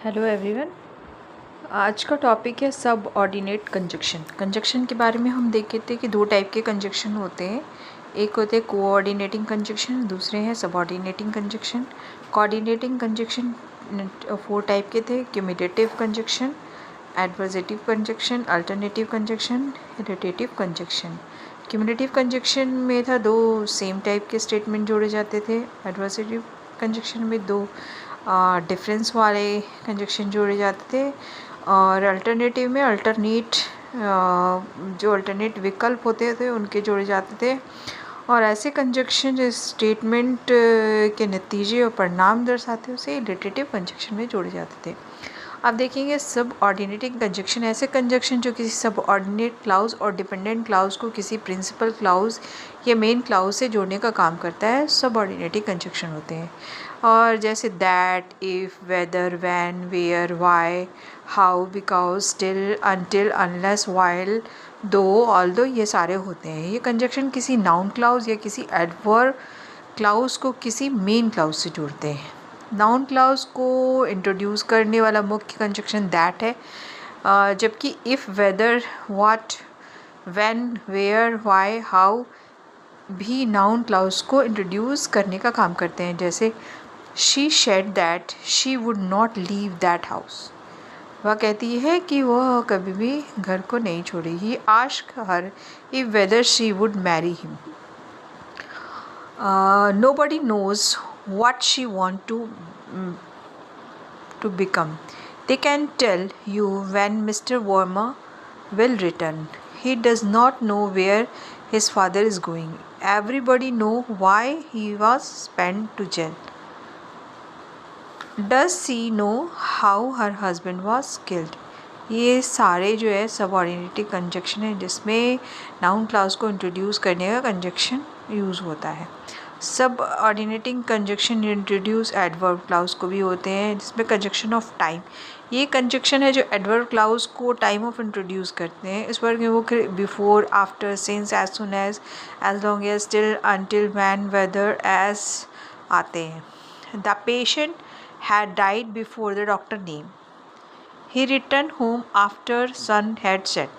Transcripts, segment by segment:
Hello everyone. आज का topic है सब ऑर्डिनेट कंजक्शन। कंजक्शन के बारे में हम देखे थे कि दो टाइप के कंजक्शन होते हैं। एक होते हैं कोऑर्डिनेटिंग कंजक्शन, दूसरे हैं subordinating conjunction. Coordinating conjunction 4 type के थे: cumulative conjunction, adversative conjunction, alternative conjunction, rotative conjunction. Cumulative conjunction में था दो सेम टाइप के स्टेटमेंट जोड़े जाते थे। एडवर्सेटिव कंजक्शन में दो डिफरेंस वाले कंजक्शन जोड़े जाते थे। और अल्टरनेटिव में जो अल्टरनेट विकल्प होते थे उनके जोड़े जाते थे। और ऐसे कंजक्शन जो स्टेटमेंट के नतीजे और परिणाम दर्शाते उसे रोटेटिव कंजक्शन में जोड़े जाते थे। अब देखेंगे सब ऑर्डिनेटिंग कंजक्शन। ऐसे कंजक्शन जो किसी सब ऑर्डिनेट क्लाउज और डिपेंडेंट क्लाउज को किसी प्रिंसिपल क्लाउज या मेन क्लाउज से जोड़ने का काम करता है, सब ऑर्डिनेटिंग कंजक्शन होते हैं। और जैसे that, if, whether, when, where, why, how, because, still, until, unless, while, though, although, ये सारे होते हैं। ये कंजक्शन किसी नाउन क्लाउज या किसी एडवर्ब क्लाउज को किसी मेन क्लाउज से जोड़ते हैं। नाउन क्लाउज को इंट्रोड्यूस करने वाला मुख्य कंजक्शन दैट है, जबकि if, whether, what, when, where, why, how भी नाउन क्लाउज को इंट्रोड्यूस करने का काम करते हैं। जैसे she said that she would not leave that house, वह कहती है कि वह कभी भी घर को नहीं छोड़ेगी। He asked her if whether she would marry him. Nobody knows what she want to become. They can tell you when Mr. Verma will return. He does not know where his father is going. Everybody know why he was sent to jail. Does she know how her husband was killed? ये सारे जो है सबऑर्डिनेटिव conjunction है जिसमें noun clause को introduce करने का conjunction use होता है। Subordinating conjunction introduce adverb clause को भी होते हैं, जिसमें कंजक्शन ऑफ टाइम, ये कंजक्शन है जो एडवर्ब क्लाउज को टाइम ऑफ इंट्रोड्यूस करते हैं। इस वर्ग में वो before, after, since, as soon as long as, still, until, when, whether, as आते हैं। The patient had died before the doctor came. He returned home after sun had set.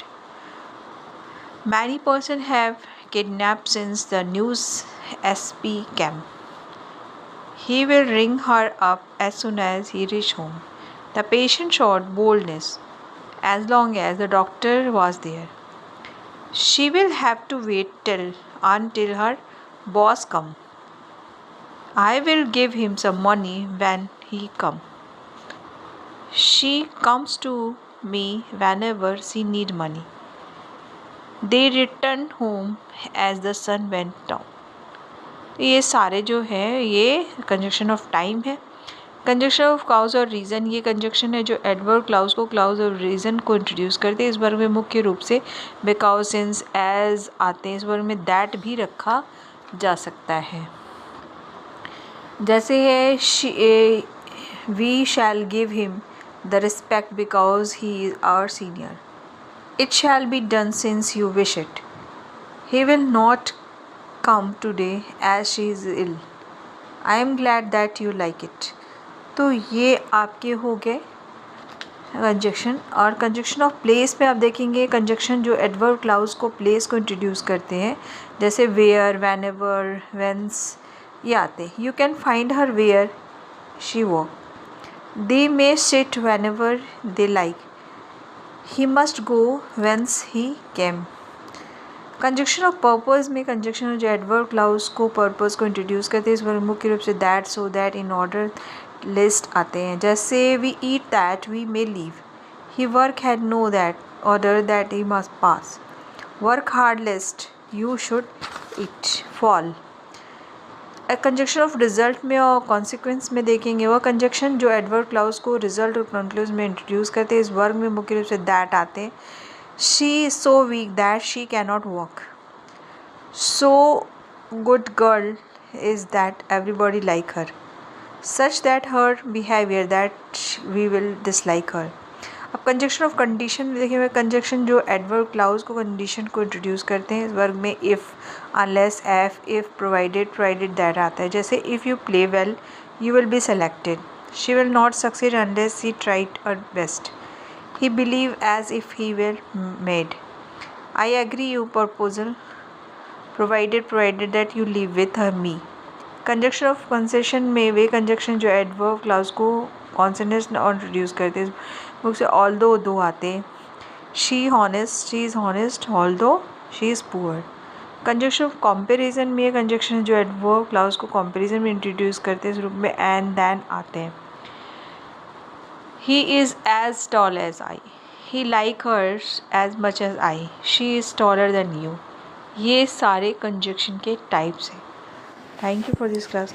Many persons have kidnapped since the news SP came. He will ring her up as soon as he reached home. The patient showed boldness as long as the doctor was there. She will have to wait until her boss come. I will give him some money when he come. She comes to me whenever she need money. They return home as the sun went down. ये सारे जो है ये conjunction of time है। Conjunction of clause और reason, ये conjunction है जो एडवर्ब क्लाउज को क्लाउज और रीज़न को इंट्रोड्यूस करते हैं। इस वर्ग में मुख्य रूप से बिकॉज, सिंस, एज आते हैं। इस वर्ग में दैट भी रखा जा सकता है। जैसे है we shall give him the respect because he is our senior. It shall be done since you wish it. He will not come today as she is ill. I am glad that you like it. तो ये आपके हो गए conjunction. और conjunction of place में आप देखेंगे conjunction जो एडवर्ब क्लाउज को प्लेस को इंट्रोड्यूस करते हैं, जैसे वेयर, व्हेनेवर, व्हेंस, ये आते हैं। You can find her where she walk. They may sit whenever they like. He must go whence he came. Conjunction of purpose में कंजक्शन जो एडवर्ब क्लाउज को पर्पस को इंट्रोड्यूस करते हैं, इस पर मुख्य रूप से that, so that, in order, lest आते हैं। जैसे we eat that we may live. He work had no that order that he must pass. Work hard lest you should it fall. Conjunction of result में और consequence में देखेंगे वह conjunction जो adverb clause को रिजल्ट और कंक्लूज में introduce करते हैं। इस वर्ग में मुख्य रूप से दैट आते हैं। She is so weak that she can not walk. So good girl is that everybody like her. Such that her behaviour that we will dislike her. अब कंजक्शन ऑफ कंडीशन में देखें, कंजक्शन जो adverb clause को condition को introduce करते हैं। इस वर्ग में if, unless, if, if, provided that आता है। जैसे if you play well you will be selected. She will not succeed unless he tried her best. He believed as if he were made. I agree your proposal, provided that you live with her me. Conjunction of concession में वे conjunction जो adverb class को consonants और reduce करते हैं बुक से although though आते हैं. She is honest although she is poor. Conjunction of comparison में कंजक्शन जो एडवर्ब क्लास को कंपैरिजन में इंट्रोड्यूस करते हैं इस रूप में एंड देन आते हैं. He is as tall as I. He like hers as much as I. She is taller then you. ये सारे कंजक्शन के टाइप्स हैं. Thank you for this class.